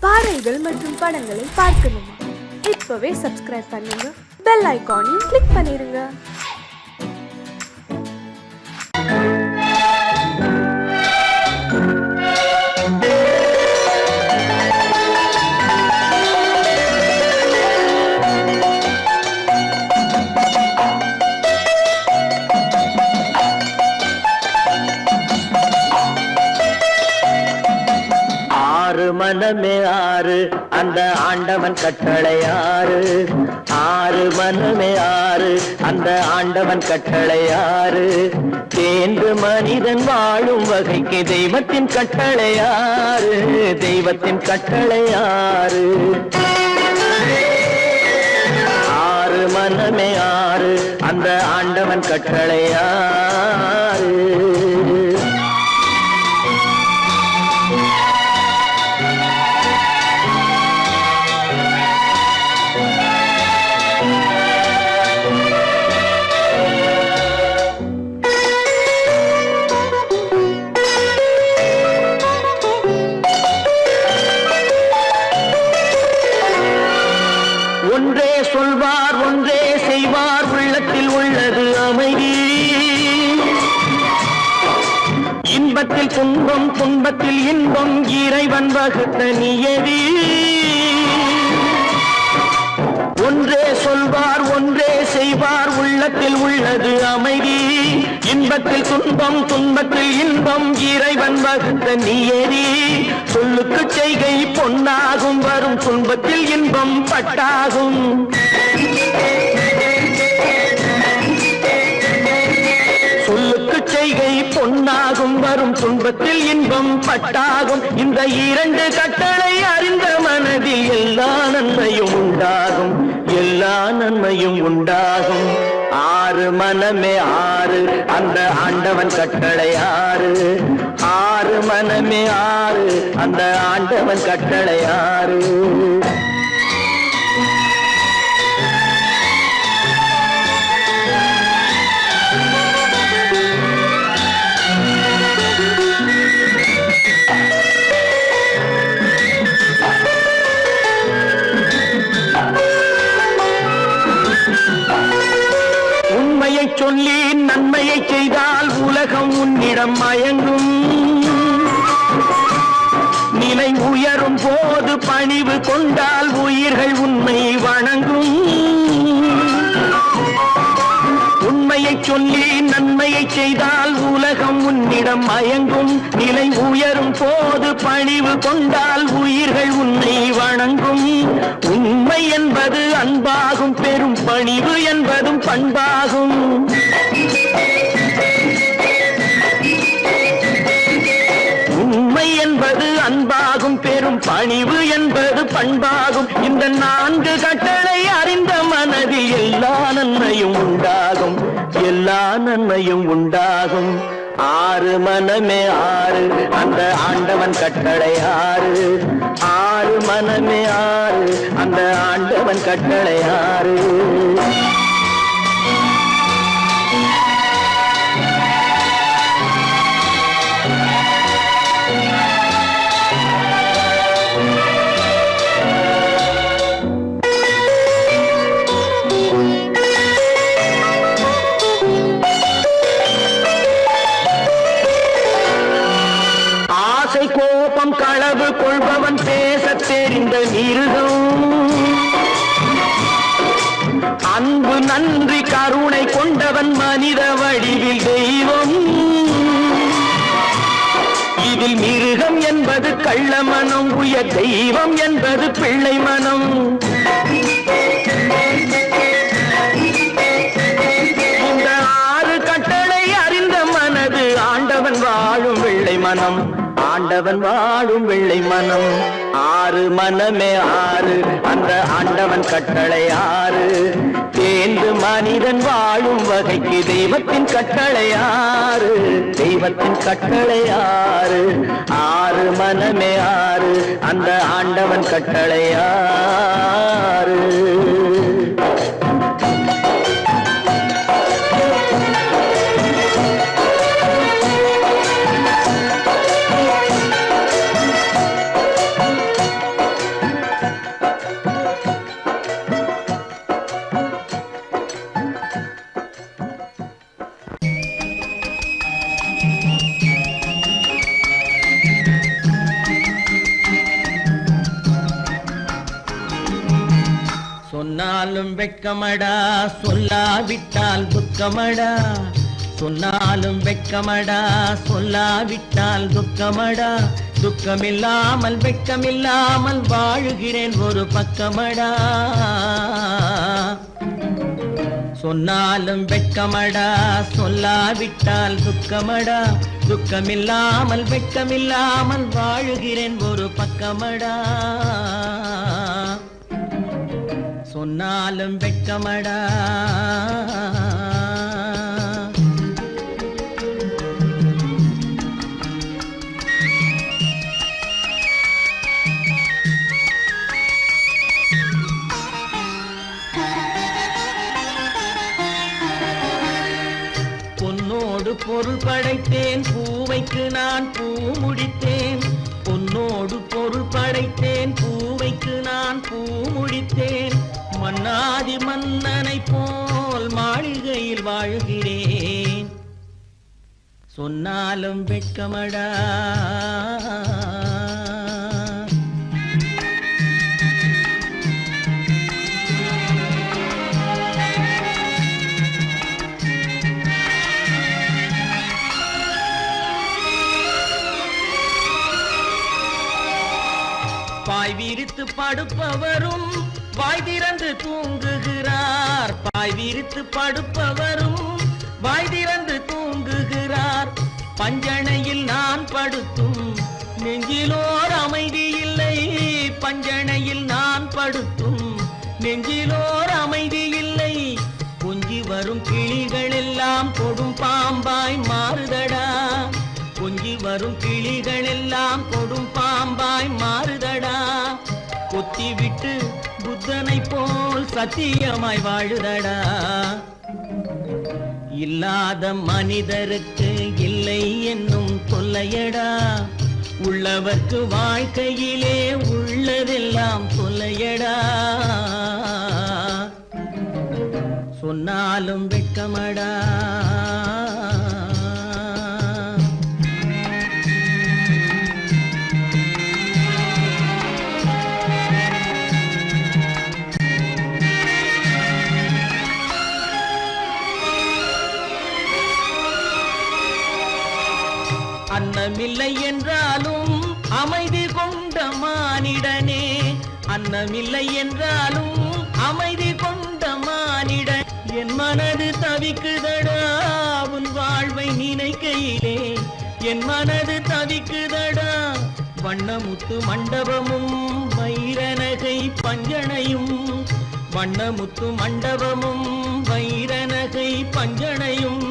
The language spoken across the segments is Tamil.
பாடல்கள் மற்றும் படங்களை பார்க்கணுமா? இப்பவே சப்ஸ்கிரைப் பண்ணுங்க, பெல் ஐகானையும் கிளிக் பண்ணிருங்க. மனமே ஆறு அந்த ஆண்டவன் கட்டளை ஆறு. ஆறு மனமே ஆறு அந்த ஆண்டவன் கட்டளை ஆறு. தேர்ந்து மனிதன் வாழும் வகைக்கு தெய்வத்தின் கட்டளை ஆறு. தெய்வத்தின் கட்டளை ஆறு. ஆறு மனமே ஆறு அந்த ஆண்டவன் கட்டளை ஆறு. ஒன்றே சொல்வார் ஒன்றே செய்வார், உள்ளத்தில் உள்ளது அமைதி. இன்பத்தில் துன்பம் துன்பத்தில் இன்பம், இறைவன் வகுத்த நியதி. ஒன்றே சொல்வார் ஒன்றே செய்வார், உள்ளத்தில் உள்ளது அமைதி. இன்பத்தில் துன்பம் துன்பத்தில் இன்பம், இறைவன் வகுத்த நியதி. சொல்லுக்கு செய்கை பொன்னாகும், வரும் துன்பத்தில் இன்பம் பட்டாகும். சொல்லுக்கு செய்கை பொன்னாகும், வரும் துன்பத்தில் இன்பம் பட்டாகும். இந்த இரண்டு கட்டளை அறிந்த மனதில் எல்லா நன்மையும் உண்டாகும். எல்லா நன்மையும் உண்டாகும். ஆறு மனமே ஆறு அந்த ஆண்டவன் கட்டளை ஆறு. ஆறு மனமே ஆறு அந்த ஆண்டவன் கட்டளை ஆறு. உண்மையை சொல்லி நன்மையை செய்தால் உலகம் உன்னிடம் மயங்கும். நிலை உயரும் போது பணிவு கொண்டால் உயிர்கள் உன்னை வணங்கும். உண்மையை சொல்லி நன்மையை செய்தால் உலகம் உன்னிடம் மயங்கும். நிலை உயரும் போது பணிவு கொண்டால் உயிர்கள் உன்னை வணங்கும். உண்மை என்பது அன்பாகும், பெரும் பணிவு என்பதும் பண்பாகும். உண்மை என்பது அன்பாகும், பெரும் பணிவு என்பது பண்பாகும். இந்த நான்கு கட்டளை அறிந்த மனதில் எல்லா நன்மையும் உண்டாகும். எல்லா நன்மையும் உண்டாகும். ஆறு மனமே ஆறு அந்த ஆண்டவன் கட்டளை ஆறு. ஆறு மனமே ஆறு அந்த ஆண்டவன் கட்டளை ஆறு. கோபம் களவு கொள்பவன் பேச தெரிந்த மிருகம். அன்பு நன்றி கருணை கொண்டவன் மனித வடிவில் தெய்வம். இதில் மிருகம் என்பது கள்ள மனம், உயர் தெய்வம் என்பது பிள்ளை மனம். இந்த ஆறு கட்டளை அறிந்த மனது ஆண்டவன் வாழும் வெள்ளை மனம். ஆண்டவன் வாழும் வெள்ளை மனம். ஆறு மனமே ஆறு அந்த ஆண்டவன் கட்டளை ஆறு. தேர்ந்து மனிதன் வாழும் வகைக்கு தெய்வத்தின் கட்டளை ஆறு. தெய்வத்தின் கட்டளை ஆறு. ஆறு மனமே ஆறு அந்த ஆண்டவன் கட்டளை ஆறு. சொன்னாலும் வெட்கமடா சொல்லாவிட்டால் துக்கமடா சொன்னாலும் வெட்கமடா சொல்லாவிட்டால் துக்கமடா துக்கமில்லாமல் வெட்கமில்லாமல் வாழுகிறேன் ஒரு பக்கமடா சொன்னாலும் வெட்கமடா சொல்லாவிட்டால் துக்கமடா துக்கமில்லாமல் வெட்கமில்லாமல் வாழுகிறேன் ஒரு பக்கமடா சொன்னாலும் வெட்கமடா பொன்னோடு பொருள் படைத்தேன் பூவைக்கு நான் பூ முடித்தேன் பொன்னோடு பொருள் படைத்தேன் பூவைக்கு நான் பூ முடித்தேன் மன்னாதி மன்னனை போல் மாளிகையில் வாழ்கிறேன் சொன்னாலும் வெட்கமடா பாய் விரித்து படுப்பவரும் வாய் திறந்து தூங்குகிறார் பாய் விரித்து படுப்பவரும் வாய் திறந்து தூங்குகிறார் பஞ்சணையில் நான் படுத்தும் நெஞ்சிலோர் அமைதி இல்லை பஞ்சணையில் நான் படுத்தும் நெஞ்சிலோர் அமைதி இல்லை கொஞ்சி வரும் கிளிகள் எல்லாம் கொடும் பாம்பாய் மாறுதடா கொஞ்சி வரும் கிளிகள் எல்லாம் கொடும் பாம்பாய் மாறுதடா கொத்தி விட்டு புத்தனை போல் சத்தியமாய் வாழுதடா இல்லாத மனிதருக்கு இல்லை என்னும் தொல்லையடா உள்ளவர்க்கு வாழ்க்கையிலே உள்ளதெல்லாம் தொல்லையடா சொன்னாலும் வெட்கமடா அன்னமில்லை என்றாலும் அமைதி கொண்ட மானிடனே அன்னமில்லை என்றாலும் அமைதி கொண்ட மானிடன் என் மனது தவிக்குதடா உன் வாழ்வை நினைக்கையிலே என் மனது தவிக்குதடா வண்ணமுத்து மண்டபமும் வைரநகை பஞ்சனையும் வண்ணமுத்து மண்டபமும் வைரநகை பஞ்சனையும்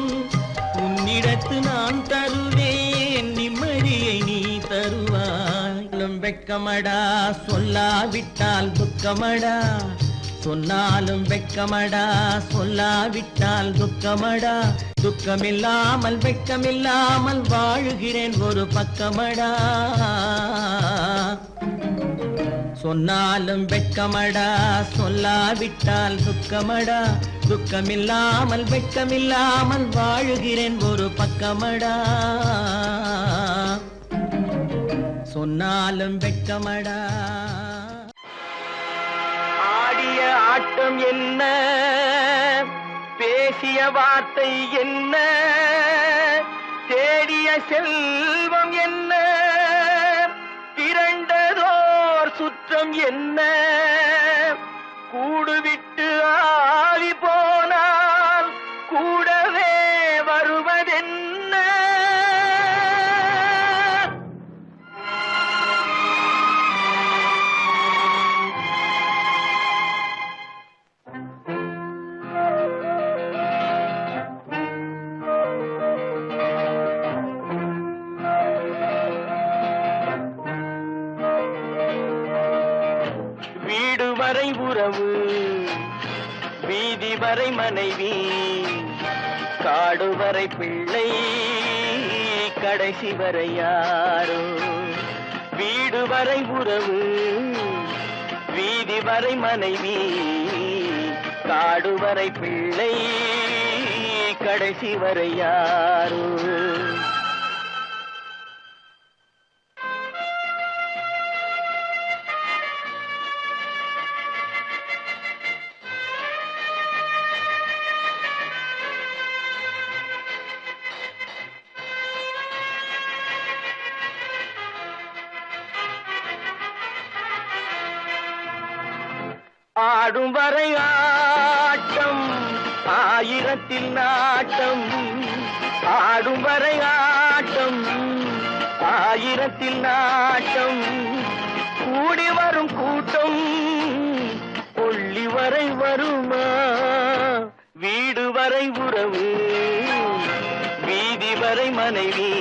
உன்னிடத்து நான் தருவேன் நிம்மதியை நீ தருவாய் வெட்கமடா சொல்லாவிட்டால் துக்கமடா சொன்னாலும் வெட்கமடா சொல்லாவிட்டால் துக்கமடா துக்கமில்லாமல் வெட்கமில்லாமல் வாழுகிறேன் ஒரு பக்கமடா சொன்னாலும் வெட்கமடா சொல்லாவிட்டால் துக்கமடா துக்கமில்லாமல் வெட்கமில்லாமல் வாழுகிறேன் ஒரு பக்கமடா சொன்னாலும் வெட்கமடா ஆடிய ஆட்டம் என்ன பேசிய வார்த்தை என்ன தேடிய செல்வம் என்ன திரண்டதோர் சுற்றம் என்ன கூடுவிட்டு ஆவி போனால் கூடவே வருவதென்ன வீடு வரை உறவு வீதி வரை மனைவி காடு வரை பிள்ளை கடைசி வரை யாரோ வீடு வரை உறவு வீதி வரை மனைவி காடு வரை பிள்ளை கடைசி வரை யாரோ ஆடும் வரை ஆட்டம் ஆயிரத்தில் நாட்டம் ஆடும் வரை ஆட்டம் ஆயிரத்தில் நாட்டம் கூடி வரும் கூட்டம் கொள்ளி வரை வருமா வீடு வரை உறவு வீதி வரை மனைவி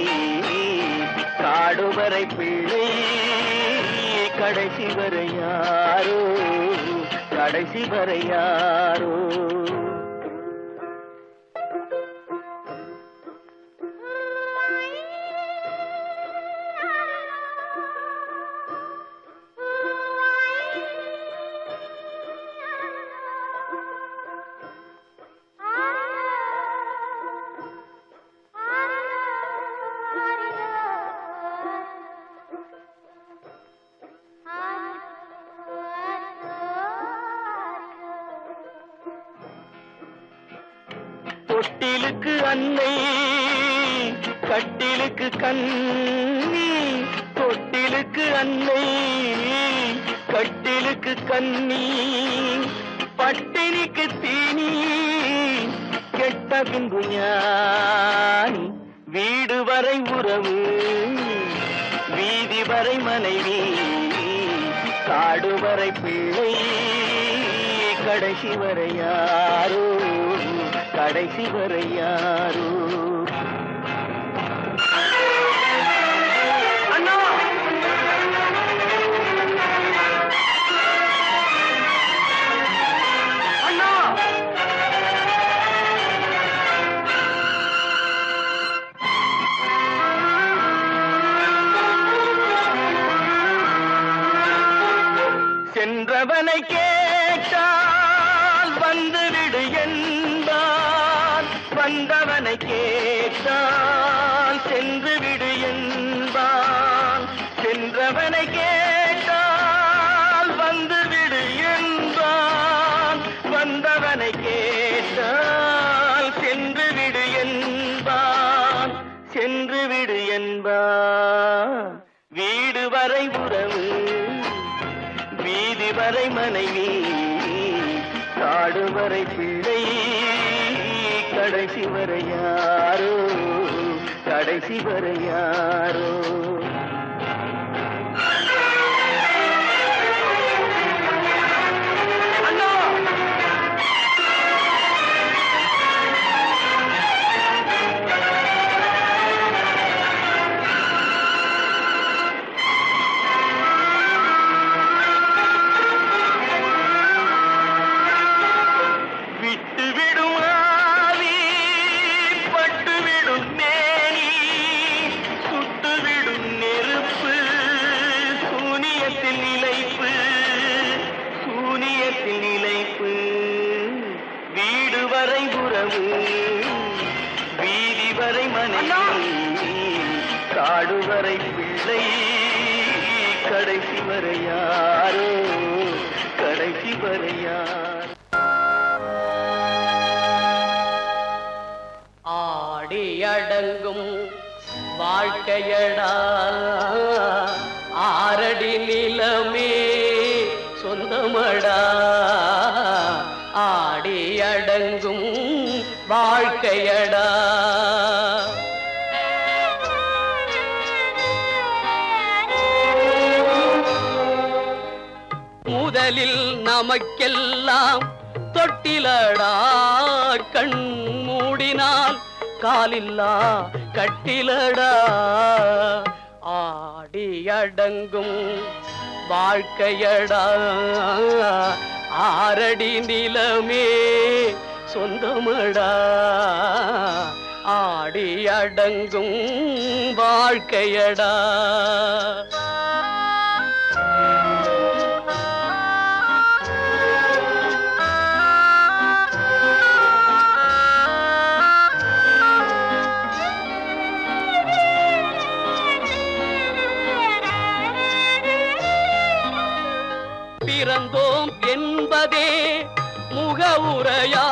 காடு வரை பிள்ளை கடைசி வரை யாரோ கடைசி வரை யாரோ தொட்டிலுக்கு அன்னை கட்டிலுக்கு கண்ணி தொட்டிலுக்கு அன்னை கட்டிலுக்கு கண்ணி பட்டினிக்கு தீனி கெட்ட பின்பு ஞானி வீடு வரை உறவு வீதி வரை மனைவி காடு வரை பிள்ளை கடைசி வரை யாரோ கடைசி வரை யாரோ அண்ணா அண்ணா சென்றவனை கேட்டால் வந்துவிடு என்பான் வந்தவனை கேட்டால் சென்று விடு என்பான் சென்றவனை கேட்டால் வந்துவிடு என்பான் வந்தவனை கேட்டால் சென்று விடு என்பான் சென்று விடு என்பான் வீடு வரை உறவு வீதி வரை மனைவி காடு வரை பிள்ளை கடைசி வரை யாரோ கடைசி வரை யாரோ வீடு வரை உறவு வீதி வரை மனைவி காடு வரை பிள்ளை கடைசி வரை யாரோ கடைசி வரை யாரோ ஆடி அடங்கும் வாழ்க்கையடா ஆரடி நிலமே சொந்தமடா ஆடி அடங்கும் வாழ்க்கையடா முதலில் நமக்கெல்லாம் தொட்டிலடா கண் மூடினால் காலில்லா கட்டிலடா ஆடி அடங்கும் வாழ்க்கையடா ஆரடி நிலமே சொந்தமடா ஆடி அடங்கும் வாழ்க்கையடா பிறந்தோம் என்பதே முகவுரையாம்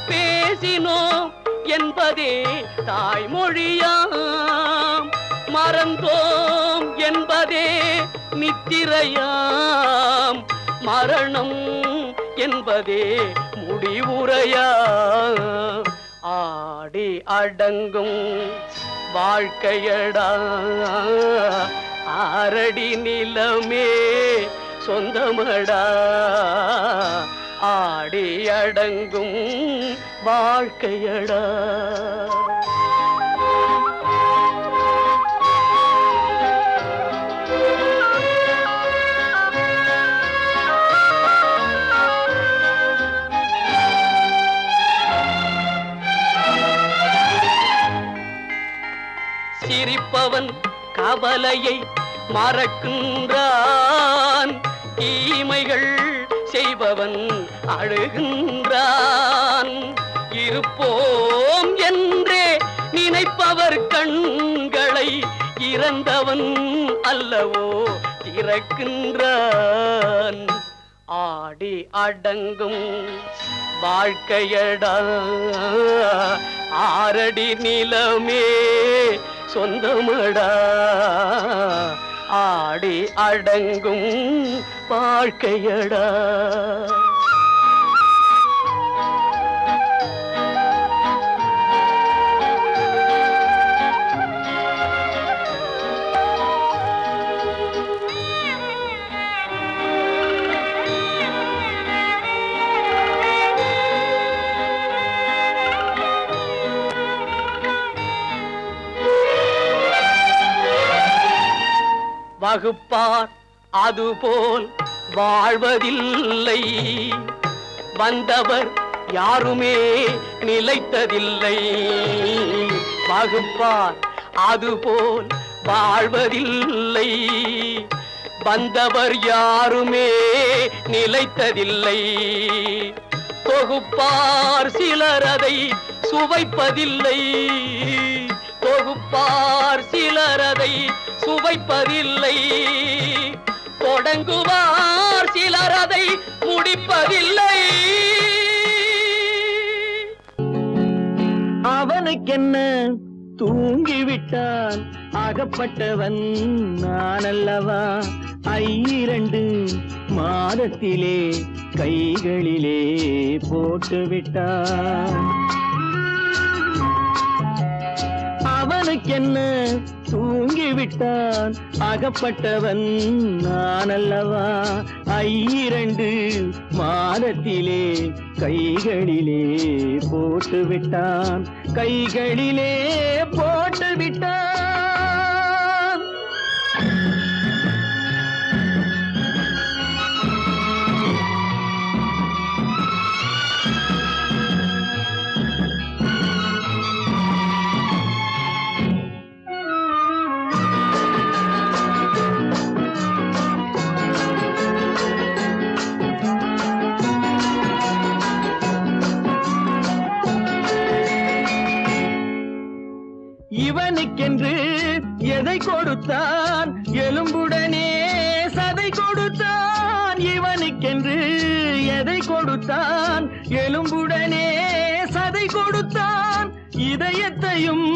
பேசினோம் என்பதே தாய்மொழியாம் மறந்தோம் என்பதே நித்திரையாம் மரணம் என்பதே முடிவுரையா ஆடி அடங்கும் வாழ்க்கையடா ஆரடி நிலமே சொந்தமடா ஆடி அடங்கும் வாழ்க்கையடா சிரிப்பவன் கவலையை மறக்கின்றான் தீமைகள் செய்பவன் அழுகின்றான் இருப்போம் என்றே நினைப்பவர் கண்களை இறந்தவன் அல்லவோ திறக்கின்றான் ஆடி அடங்கும் வாழ்க்கையடா ஆரடி நிலமே சொந்தமடா ஆடி அடங்கும் வாழ்க்கையடா வகுப்பார் அதுபோல் வாழ்வதில்லை வந்தவர் யாருமே நிலைத்ததில்லை வகுப்பார் அதுபோல் வாழ்வதில்லை வந்தவர் யாருமே நிலைத்ததில்லை தொகுப்பார் சிலர் அதை சுவைப்பதில்லை தொகுப்பார் சிலர் அதை சுவைப்பதில்லை தொடங்குவார் சிலர் அதை முடிப்பதில்லை அவனுக்கென்ன தூங்கிவிட்டான் அகப்பட்டவன் நான் அல்லவா 2 மாதத்திலே கைகளிலே போட்டுவிட்டான் அவனுக்கென்ன தூங்கிவிட்டான் அகப்பட்டவன் நான் அல்லவா 2 மாதத்திலே கைகளிலே போட்டுவிட்டான் கைகளிலே போட்டுவிட்டான் இவனுக்கென்று எதை கொடுத்தான் எலும்புடனே சதை கொடுத்தான் இவனுக்கென்று எதை கொடுத்தான் எலும்புடனே சதை கொடுத்தான் இதயத்தையும்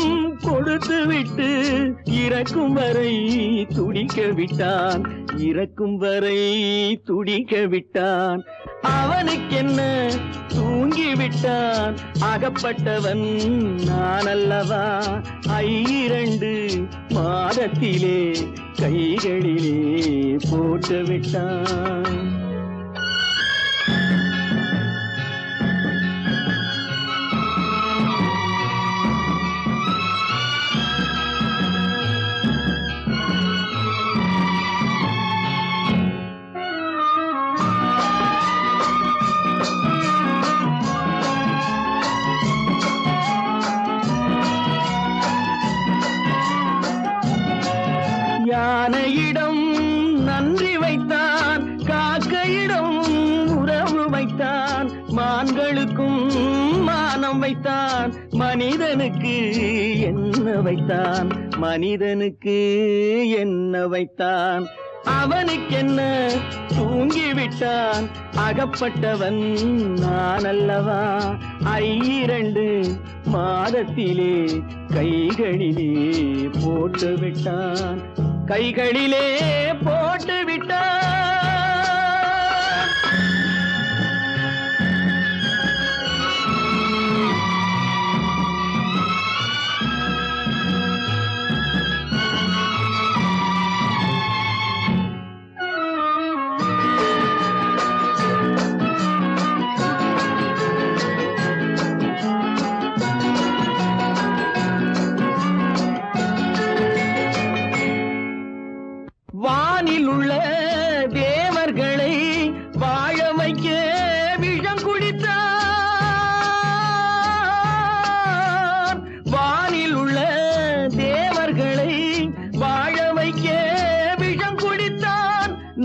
கொடுத்து விட்டு இறக்கும் வரை துடிக்க விட்டான் இறக்கும் வரை துடிக்க விட்டான் அவனுக்கென்ன தூங்கிவிட்டான் அகப்பட்டவன் நான் அல்லவா 2 மாதத்திலே கைகளிலே போட்டுவிட்டான் யானையிடம் நன்றி வைத்தான் காக்கையிடம் உறவு வைத்தான் மான்களுக்கும் மானம் வைத்தான் மனிதனுக்கு என்ன வைத்தான் மனிதனுக்கு என்ன வைத்தான் அவனுக்கென்ன தூங்கிவிட்டான் அகப்பட்டவன் நான் அல்லவா 2 மாதத்திலே கைகளிலே போட்டுவிட்டான் கைகளிலே போட்டுவிட்டான்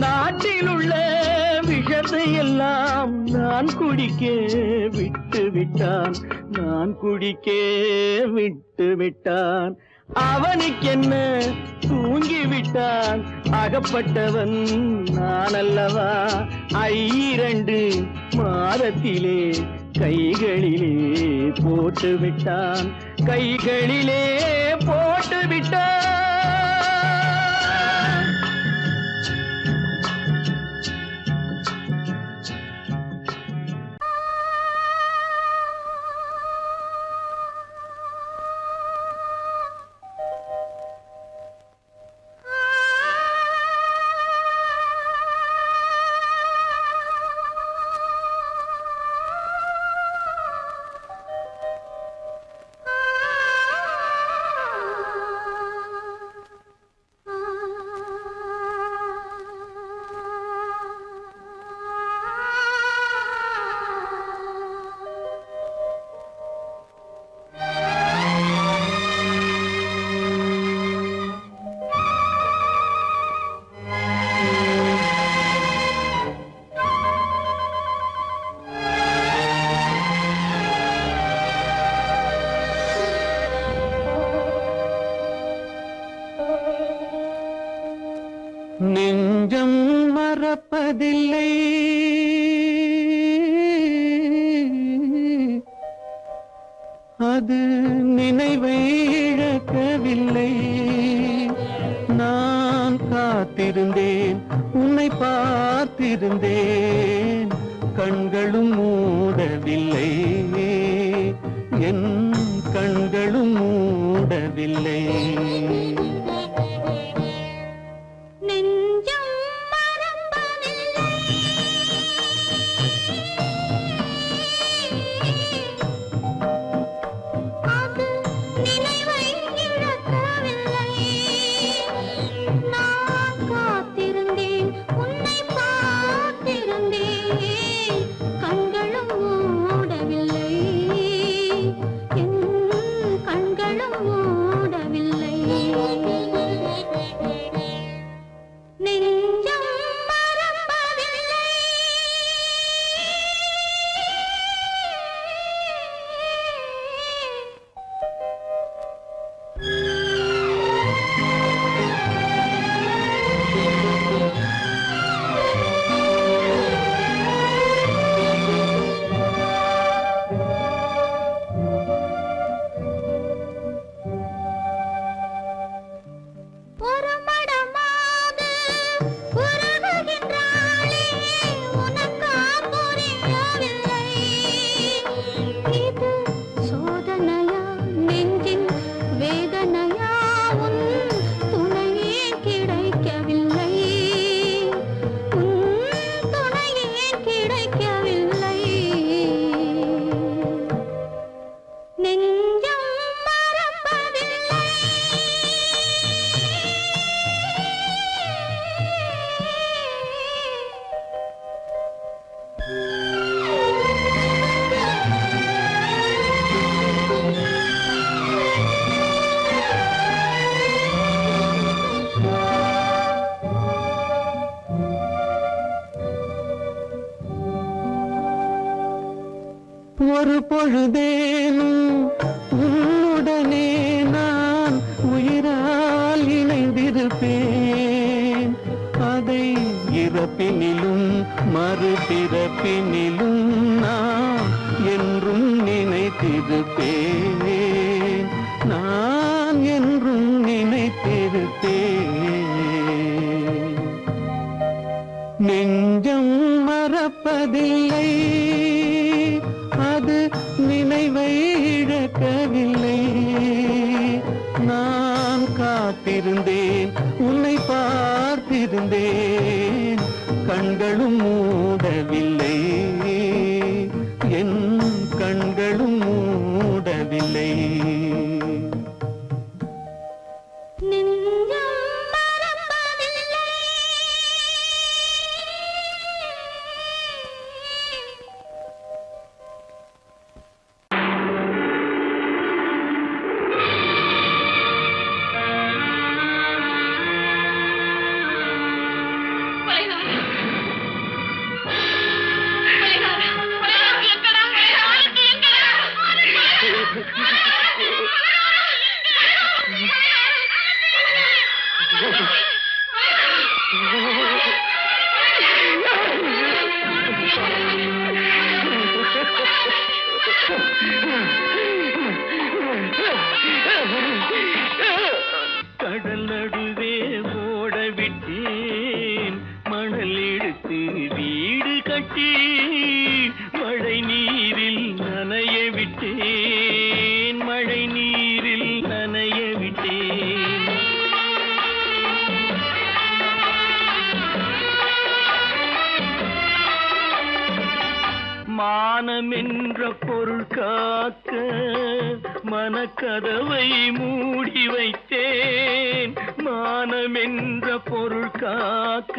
நாட்டில் உள்ள விஷத்தை எல்லாம் நான் குடிக்க விட்டு விட்டான், நான் குடிக்க விட்டு விட்டான். அவனுக்கென்ன தூங்கி விட்டான், அகப்பட்டவன் நான் அல்லவா. 2 மாதத்திலே கைகளிலே போட்டு விட்டான், கைகளிலே போட்டு விட்டான். நெஞ்சம் மறப்பதில்லை, அது நினைவை இழக்கவில்லை. நான் காத்திருந்தேன், உன்னை பார்த்திருந்தேன், கண்களும் மூடவில்லை, என் கண்களும் மூடவில்லை. ஒரு பொழுதேனும் உன்னுடனே நான் உயிரால் இணைந்திருப்பேன். அதை இறப்பினிலும் மறுபிறப்பினிலும் நான் என்றும் நினைத்திருப்பேன், நான் என்றும் நினைத்திருப்பேன். நெஞ்சம் மறப்பதில்லை, அது நினைவை இழக்கவில்லை. நான் காத்திருந்தேன், உன்னை பார்த்திருந்தேன், கண்களும் மூடவில்லை, என் கண்களும் மூடவில்லை. எடுத்து வீடு கட்டி மழை நீரில் நனைய விட்டேன், மழை நீரில் நனைய விட்டேன். மானம் என்ற பொருள் காக்க மனக்கதவை மூடி வைத்தேன், மானம் என்ற பொருள் காக்க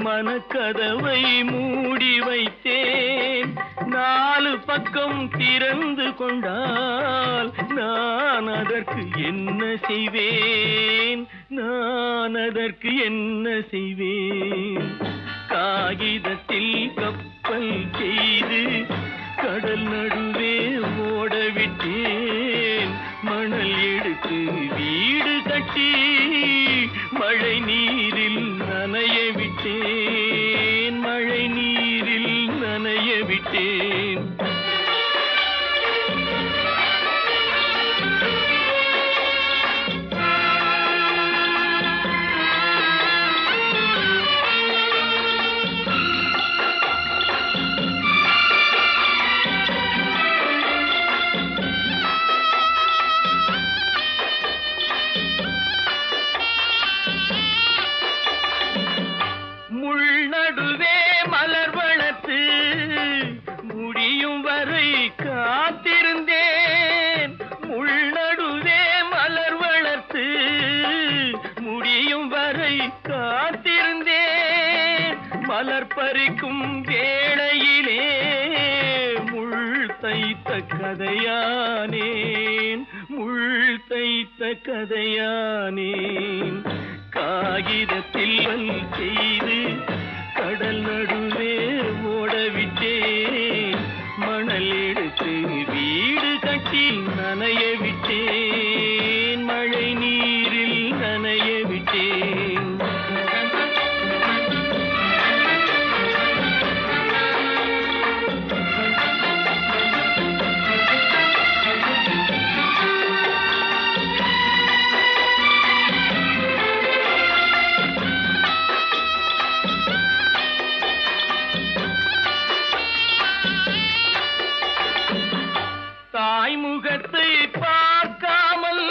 மனக்கதவை மூடி வைத்தேன். 4 பக்கம் திறந்து கொண்டால் நான் அதற்கு என்ன செய்வேன், நான் அதற்கு என்ன செய்வேன்? காகிதத்தில் கப்பல் செய்து கடல் நடுவே ஓடவிட்டேன், மணல் எடுத்து வீடு கட்டி மழை நீரில் நனைய விட்டேன், மழை நீரில் நனைய விட்டேன். நடுவே மலர் வளர்த்து முடியும் வரை காத்திருந்தேன், முள்நடுவே மலர் வளர்த்து முடியும் வரை காத்திருந்தேன். மலர் பறிக்கும் வேளையிலே முள் தைத்த கதையானேன், முள் தைத்த கதையானேன். காகிதத்தில் செய்து கடல் நடுவே ஓடவிட்டேன், மணல் எடுத்து வீடு கட்டி நனைய விட்டேன், மழை நீரில் நனைய விட்டேன். தாய் முகத்தை பார்க்காமல்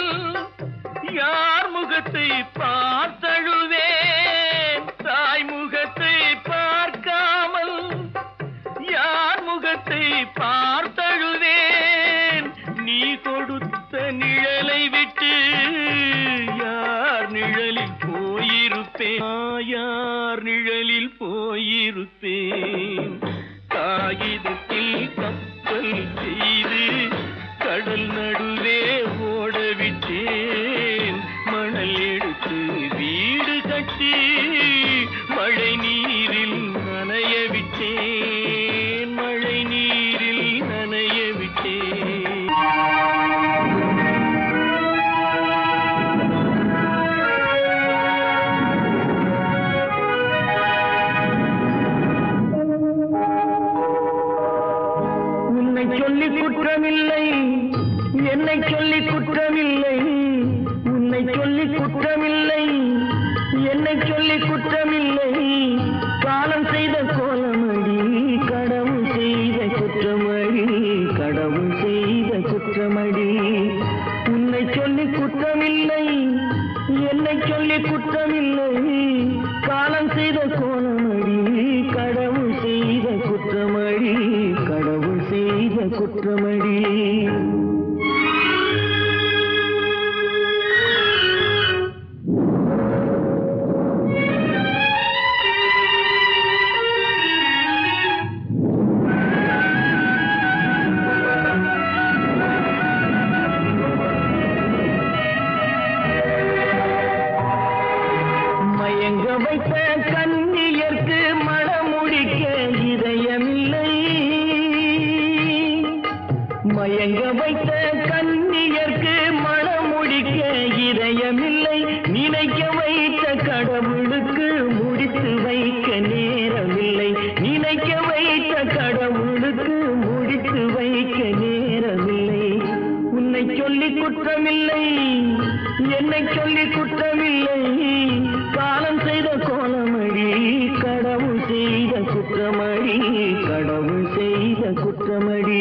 யார் முகத்தை பார்த்தழுவேன், தாய் முகத்தை பார்க்காமல் யார் முகத்தை பார்த்தழுவேன். நீ கொடுத்த நிழலை விட்டு யார் நிழலில் போயிருப்பேன், யார் நிழலில் போயிருப்பேன். காகிதத்தில் கப்பல் செய்து கடல் நடுவே ஓடவிட்டேன், மணல் எடுத்து வீடு கட்டி மழை நீரில் நனைய விட்டேன், மழை நீரில் நனைய விட்டேன். உன்னை சொல்லி குற்றமில்லை, என்னை சொல்லி குற்றமில்லை, உன்னை சொல்லி குற்றமில்லை, என்னை சொல்லி குற்றமில்லை. காலம் செய்த கோலமடி, கடவுள் செய்த குற்றமடி, கடவுள் செய்த குற்றமடி. உன்னை சொல்லி குற்றமில்லை, என்னை சொல்லி குற்றமில்லை. காலம் செய்த கோலமடி, கடவுள் செய்த குற்றமடி, கடவுள் செய்த குற்றமடி. மயங்க வைத்த கண்ணியர்க்கு மணமுடிக்க இதயமில்லை, மயங்க வைத்த கண்ணியர்க்கு மணமுடிக்க இதயமில்லை. நினைக்க வைத்த கடவுளுக்கு முடித்து வைக்க நேரமில்லை, நினைக்க வைத்த கடவுளுக்கு முடித்து வைக்க நேரமில்லை. உன்னை சொல்லி குற்றமில்லை, என்னை சொல்லி குற்றமில்லை. காலம் செய்த கோலமடி, கடவுள் குற்றமடி கடவுள் செய்த குற்றமடி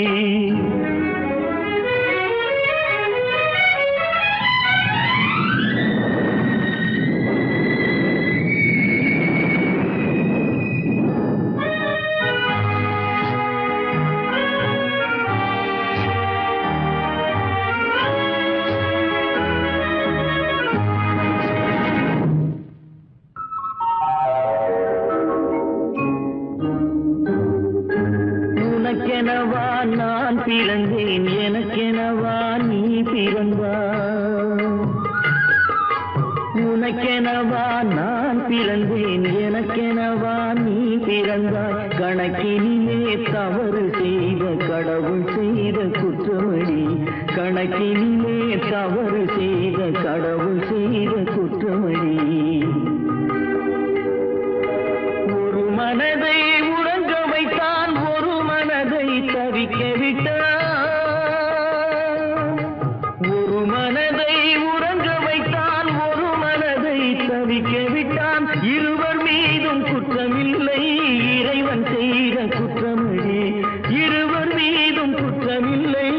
உனக்கெனவா நான் பிறந்தேன் எனக்கெனவா நீ பிறந்தாய் உனக்கெனவா நான் பிறந்தேன் எனக்கெனவா நீ பிறந்தாய் கணக்கினிலே தவறு செய்த கடவுள் செய்த குற்றமடி கணக்கினிலே தவறு செய்த கடவுள் செய்த குற்றமடி ஒரு மனதை உறங்க வைத்தான் ஒரு மனதை தவிக்க விட்டான் ஒரு மனதை உறங்க வைத்தான் ஒரு மனதை தவிக்க விட்டான் இருவர் மீதும் குற்றமில்லை இறைவன் செய்த குற்றமடி இருவர் மீதும் குற்றமில்லை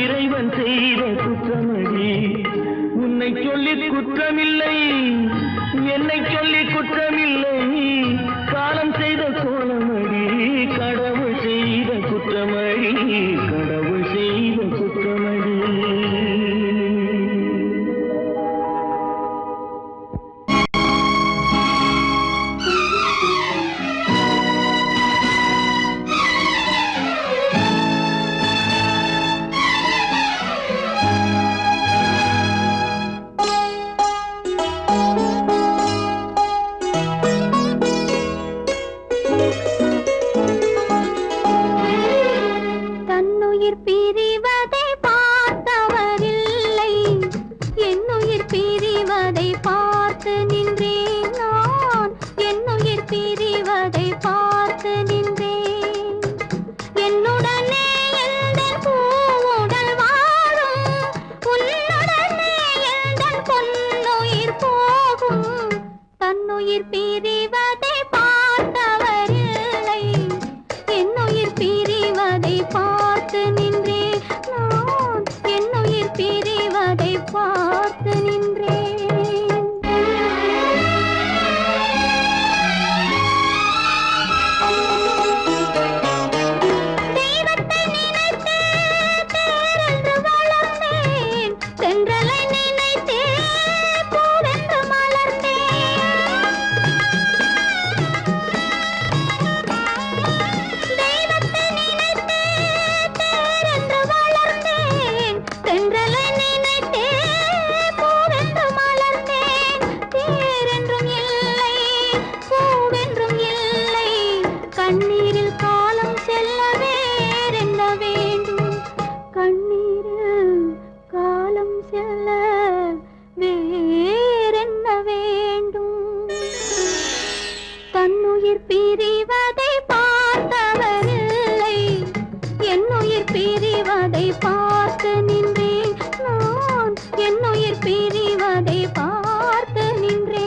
இறைவன் செய்த குற்றமடி உன்னை சொல்லி குற்றமில்லை என்னை சொல்லி குற்றமில்லை காலம் செய்த கோலமடி கடவுள் செய்த குற்றமடி கடவுள் செய்த குற்றமடி தன்னுயிர் பிரிவதை பார்த்தவரில்லை என்னுயிர் பிரிவதை பார்த்து நின்றேன் நான் என்னுயிர் பிரிவதை பார்த்து நின்றேன் என்னுடனே எந்தன் பூவுடல் வாழும் உன்னுடனே எந்தன் பொன்னுயிர் போகும் தன்னுயிர் பிரிவதை பார்த்தவரில்லை என்னுயிர் பிரிவதை பார்த்து நின்றேன் நான் என்னுயிர் பிரிவதை பார்த்து நின்றேன் தெய்வத்தை நினைத்தே தேரென்று வளர்ந்தேன் தென்றலை நினைத்தே பூவென்று மலர்ந்தேன் தெய்வத்தை நினைத்தே தேரென்று வளர்ந்தேன் தென்றலை நினைத்தே பூவென்று மலர்ந்தேன் தேரென்றும் இல்லை பூவென்றும் இல்லை கண்ணீரில் காலம் செல்ல வேறென்ன வேண்டும் கண்ணீரில் காலம் செல்ல வேறென்ன வேண்டும் தன்னுயிர் பிரிவதை பார்த்தவரில்லை என்னுயிர் பிரிவதை பார்த்து நின்றேன் நான் என்னுயிர் பிரிவதை பார்த்து நின்றேன்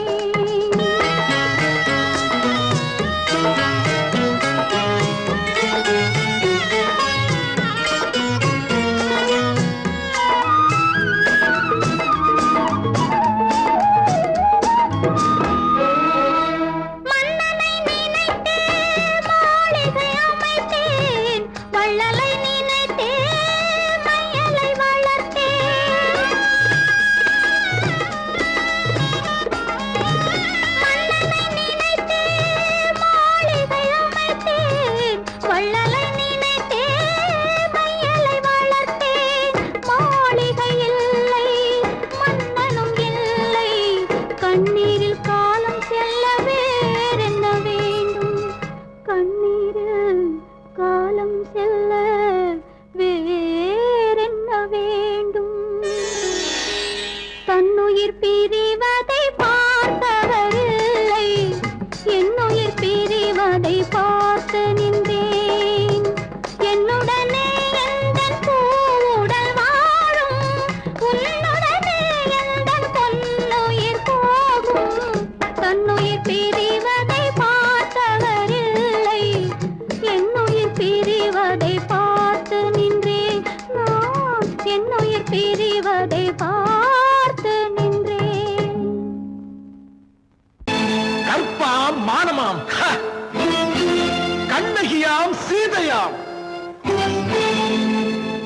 மன்னனை நினைத்தே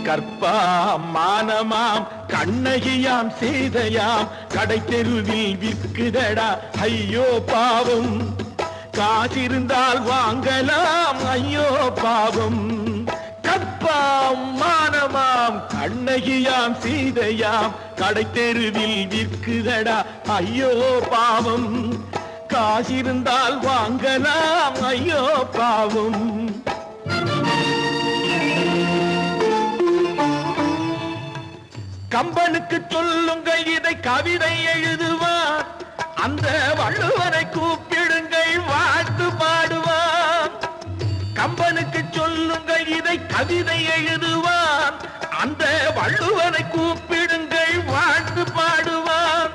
கற்பாம் மானமாம் கண்ணகியாம் சீதையாம் கடை தெருவில் விற்குதடா ஐயோ பாவம் காசிருந்தால் வாங்கலாம் ஐயோ பாவம் கற்பாம் மானமாம் கண்ணகியாம் சீதையாம் கடை தெருவில் விற்குதடா ஐயோ பாவம் காசிருந்தால் வாங்கலாம் ஐயோ பாவம் கம்பனுக்கு சொல்லுங்கள் இதை கவிதை எழுதுவார் அந்த வள்ளுவனை கூப்பிடுங்கள் வாழ்த்து பாடுவார் கம்பனுக்கு சொல்லுங்கள் இதை கவிதை எழுதுவார் அந்த வள்ளுவனை கூப்பிடுங்கள் வாழ்த்து பாடுவார்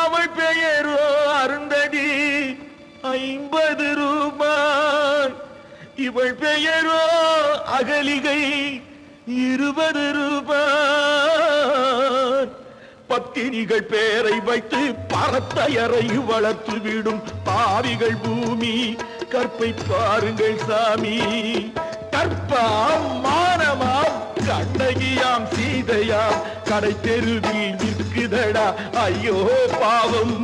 அவள் பெயரோ அருந்ததி 50 ரூபாய் இவள் பெயரோ அகலிகை 20 ரூபாய் பத்தினிகள் பேரை வைத்து பரத்தையறை வளர்த்து விடும் பாவிகள் பூமி கற்பை பாருங்கள் சாமி கற்பாம் மானமாம் கண்ணகியாம் சீதையாம் கடை தெருவில் விற்குதடா ஐயோ பாவம்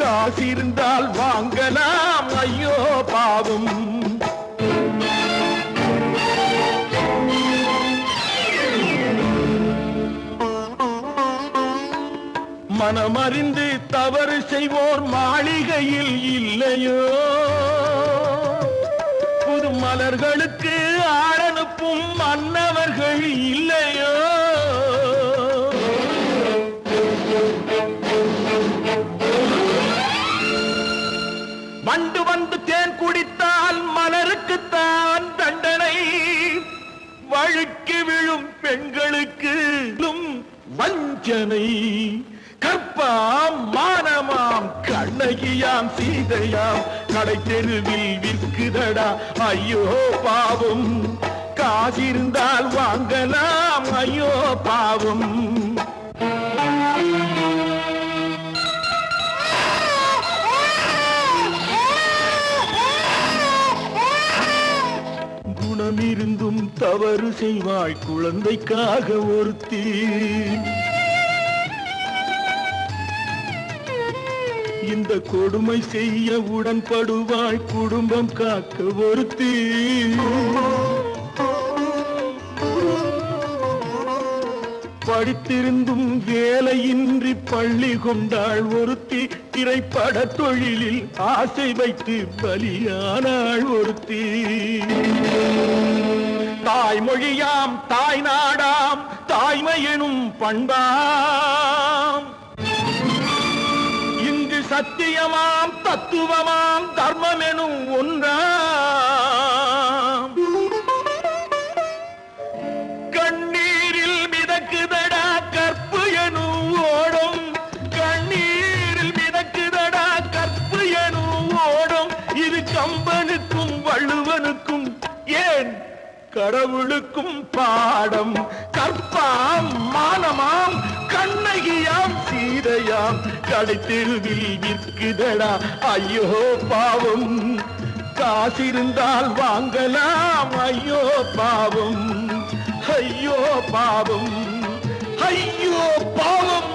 காசிருந்தால் வாங்கலாம் ஐயோ பாவம் மனமறிந்து தவறு செய்வோர் மாளிகையில் இல்லையோ புது மலர்களுக்கு ஆளனுப்பும் மன்னவர்கள் இல்லையோ வண்டு வந்து தேன் குடித்தால் மலருக்குத்தான் தண்டனை வழுக்கி விழும் பெண்களுக்கு வஞ்சனை கற்பாம் மானமாம் கண்ணகியாம் சீதையாம் கடை தெருவில் விற்குதடா ஐயோ பாவம் காசிருந்தால் வாங்கலாம் ஐயோ பாவம் குணமிருந்தும் தவறு செய்வாய் குழந்தைக்காக ஒருத்தி இந்த கொடுமை செய்ய உடன்படுவாய் குடும்பம் காக்க ஒருத்தி படித்திருந்தும் வேலையின்றி பள்ளி கொண்டாள் ஒருத்தி திரைப்பட தொழிலில் ஆசை வைத்து பலியானாள் ஒருத்தி தாய்மொழியாம் தாய் நாடாம் தாய்மையெனும் பண்பாம் இங்கு சத்தியமாம் தத்துவமாம் தர்மம் எனும் ஒன்றாம் கண்ணீரில் மிதக்குதடா கற்பு எனும் ஓடும் கண்ணீரில் மிதக்குதடா கற்பு எனும் ஓடும் இது கம்பனுக்கும் வள்ளுவனுக்கும் ஏன் கடவுளுக்கும் பாடம் கற்பாம் மானமாம் கண்ணகியாம் சீதையாம் கடை தெருவில் விற்குதடா ஐயோ பாவம் காசிருந்தால் வாங்கலாம் ஐயோ பாவம் ஐயோ பாவம் ஐயோ பாவம்